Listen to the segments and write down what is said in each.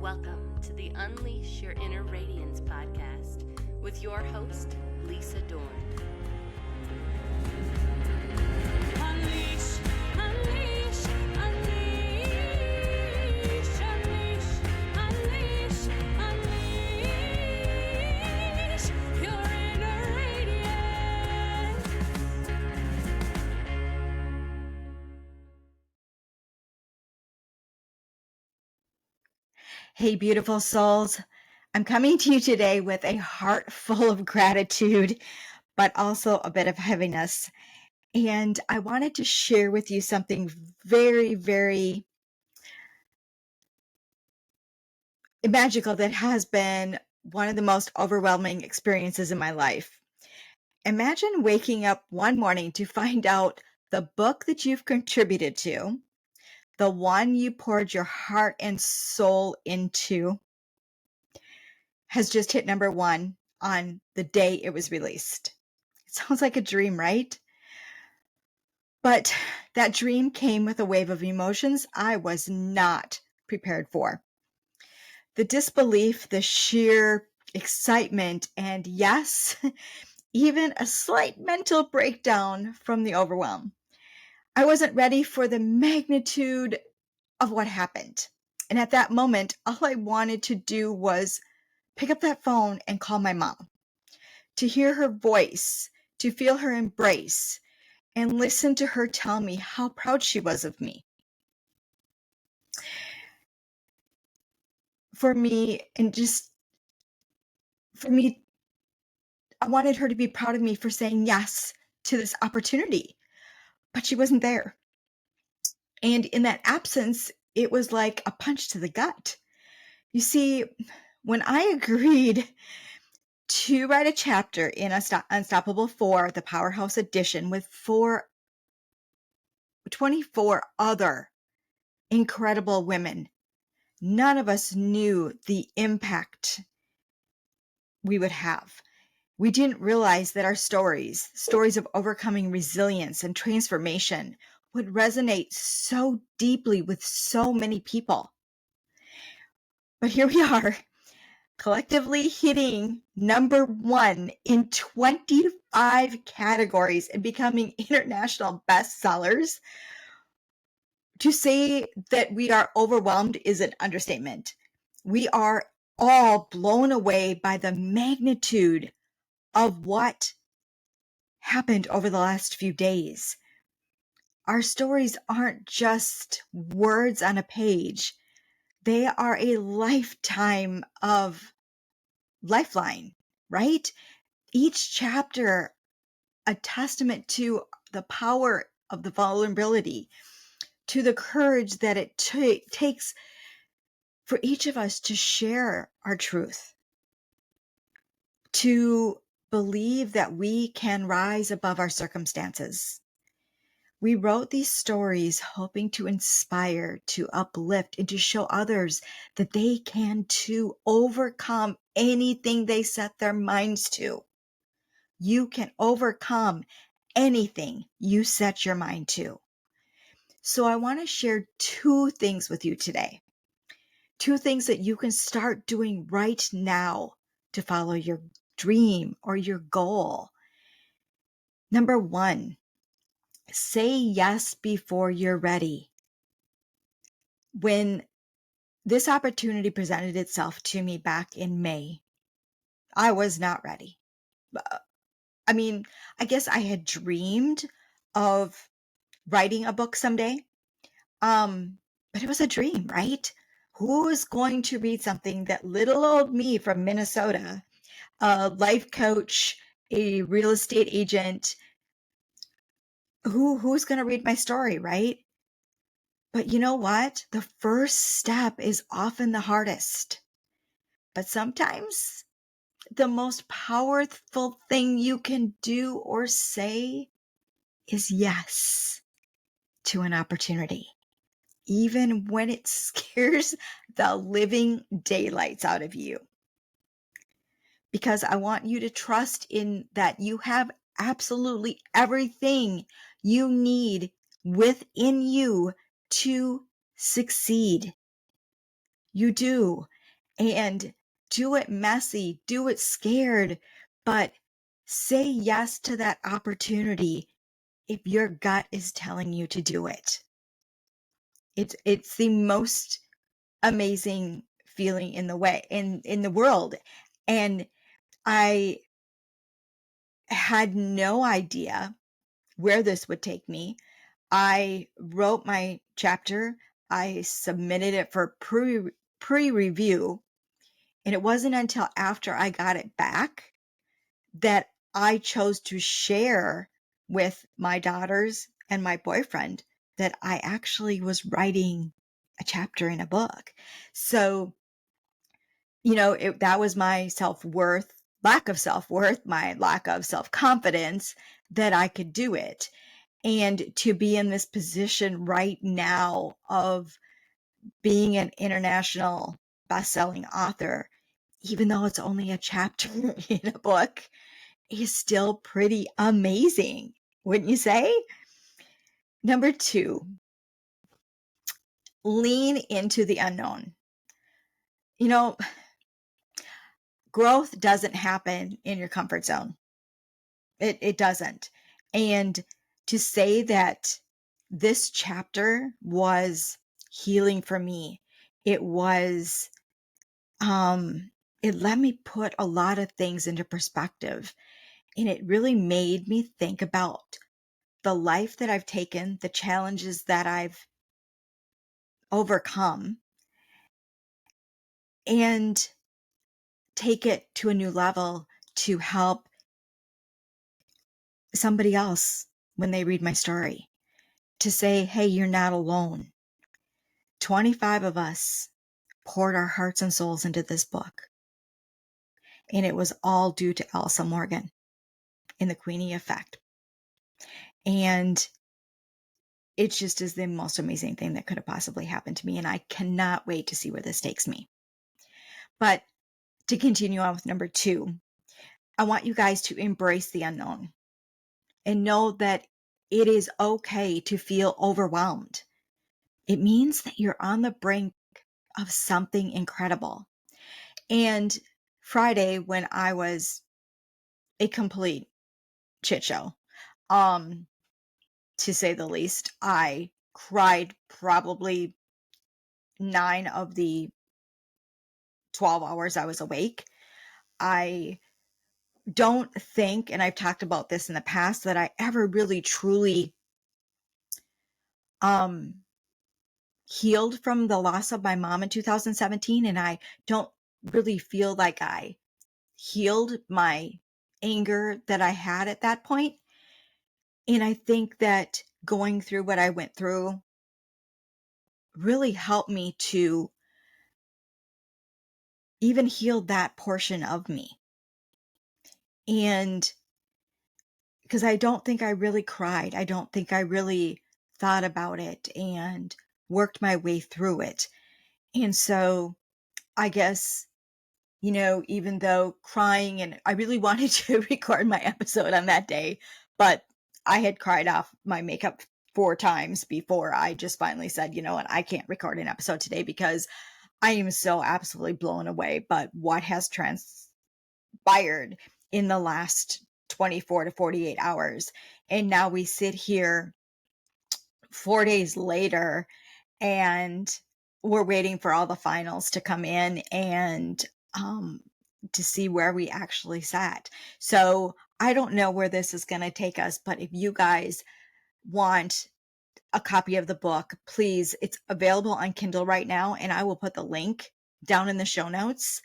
Welcome to the Unleash Your Inner Radiance podcast with your host, Lisa Dorn. Unleash, unleash, unleash, unleash, unleash, unleash your inner radiance. Hey, beautiful souls. I'm coming to you today with a heart full of gratitude, but also a bit of heaviness. And I wanted to share with you something very, very magical that has been one of the most overwhelming experiences in my life. Imagine waking up one morning to find out the book that you've contributed to, the one you poured your heart and soul into, has just hit number one on the day it was released. It sounds like a dream, right? But that dream came with a wave of emotions I was not prepared for. The disbelief, the sheer excitement, and yes, even a slight mental breakdown from the overwhelm. I wasn't ready for the magnitude of what happened. And at that moment, all I wanted to do was pick up that phone and call my mom, to hear her voice, to feel her embrace, and listen to her tell me how proud she was of me. For me, I wanted her to be proud of me for saying yes to this opportunity, but she wasn't there. And in that absence, it was like a punch to the gut. You see, when I agreed to write a chapter in Unstoppable 4, the Powerhouse Edition, with 24 other incredible women, none of us knew the impact we would have. We didn't realize that our stories of overcoming resilience and transformation, would resonate so deeply with so many people. But here we are, collectively hitting number one in 25 categories and becoming international bestsellers. To say that we are overwhelmed is an understatement. We are all blown away by the magnitude of what happened over the last few days. Our stories aren't just words on a page. They are a lifetime of lifeline, right? Each chapter a testament to the power of the vulnerability, to the courage that it takes for each of us to share our truth, to believe that we can rise above our circumstances. We wrote these stories hoping to inspire, to uplift, and to show others that they can too overcome anything they set their minds to. You can overcome anything you set your mind to. So I want to share two things with you today. Two things that you can start doing right now to follow your dream or your goal. Number one, say yes before you're ready. When this opportunity presented itself to me back in May, I was not ready. I mean, I guess I had dreamed of writing a book someday. But it was a dream, right? Who is going to read something that little old me from Minnesota, a life coach, a real estate agent, who's going to read my story, right? But you know what? The first step is often the hardest. But sometimes the most powerful thing you can do or say is yes to an opportunity, even when it scares the living daylights out of you. Because I want you to trust in that you have absolutely everything you need within you to succeed. You do. and do it messy, do it scared, but say yes to that opportunity if your gut is telling you to do it. It's the most amazing feeling in the world. And I had no idea where this would take me. I wrote my chapter, I submitted it for pre-review, and it wasn't until after I got it back that I chose to share with my daughters and my boyfriend that I actually was writing a chapter in a book. So, that was my lack of self-worth, my lack of self-confidence that I could do it. And to be in this position right now of being an international best-selling author, even though it's only a chapter in a book, is still pretty amazing, wouldn't you say? Number 2, lean into the unknown. Growth doesn't happen in your comfort zone. It doesn't. And to say that this chapter was healing for me, it was, it let me put a lot of things into perspective. And it really made me think about the life that I've taken, the challenges that I've overcome, and take it to a new level to help somebody else when they read my story. To say, hey, you're not alone. 25 of us poured our hearts and souls into this book. And it was all due to Elsa Morgan in the Queenie Effect. And it just is the most amazing thing that could have possibly happened to me. And I cannot wait to see where this takes me. But to continue on with number 2, I want you guys to embrace the unknown and know that it is okay to feel overwhelmed. It means that you're on the brink of something incredible. And Friday, when I was a complete shit show, to say the least, I cried probably 9 of the 12 hours I was awake. I don't think, and I've talked about this in the past, that I ever really truly healed from the loss of my mom in 2017. And I don't really feel like I healed my anger that I had at that point. And I think that going through what I went through really helped me to even heal that portion of me. And because I don't think I really cried, I don't think I really thought about it and worked my way through it. And so I guess, even though crying, and I really wanted to record my episode on that day, but I had cried off my makeup 4 times before I just finally said, you know what, I can't record an episode today because I am so absolutely blown away. But what has transpired in the last 24 to 48 hours. And now we sit here 4 days later and we're waiting for all the finals to come in and to see where we actually sat. So I don't know where this is going to take us, but if you guys want a copy of the book, please, it's available on Kindle right now, and I will put the link down in the show notes.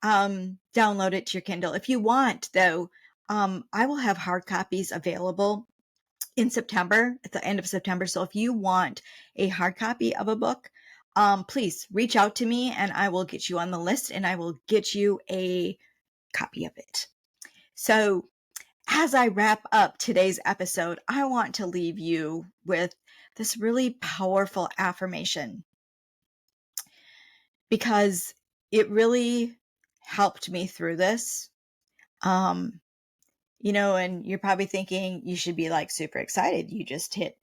Download it to your Kindle. If you want, though, I will have hard copies available in September, at the end of September. So if you want a hard copy of a book, please reach out to me and I will get you on the list and I will get you a copy of it. So as I wrap up today's episode, I want to leave you with this really powerful affirmation because it really helped me through this. And you're probably thinking you should be like super excited. You just hit,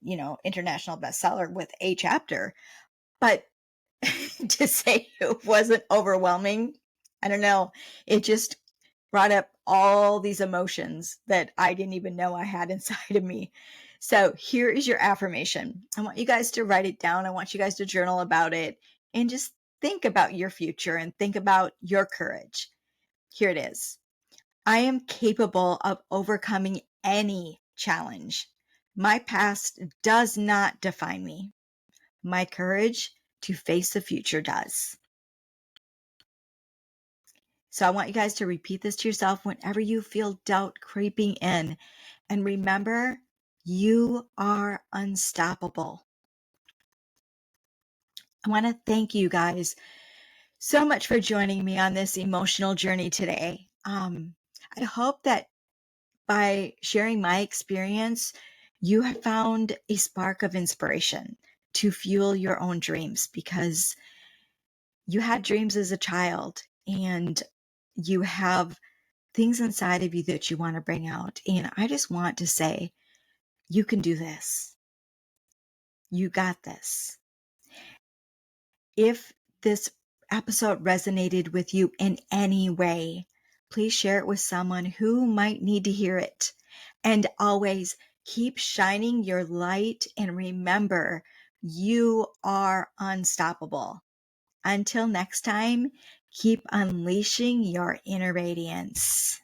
international bestseller with a chapter. But to say it wasn't overwhelming. I don't know. It just brought up all these emotions that I didn't even know I had inside of me. So here is your affirmation. I want you guys to write it down. I want you guys to journal about it and just think about your future and think about your courage. Here it is. I am capable of overcoming any challenge. My past does not define me. My courage to face the future does. So I want you guys to repeat this to yourself whenever you feel doubt creeping in. And remember, you are unstoppable. I want to thank you guys so much for joining me on this emotional journey today. I hope that by sharing my experience, you have found a spark of inspiration to fuel your own dreams, because you had dreams as a child and you have things inside of you that you want to bring out. And I just want to say, you can do this. You got this. If this episode resonated with you in any way, please share it with someone who might need to hear it. And always keep shining your light and remember, you are unstoppable. Until next time, keep unleashing your inner radiance.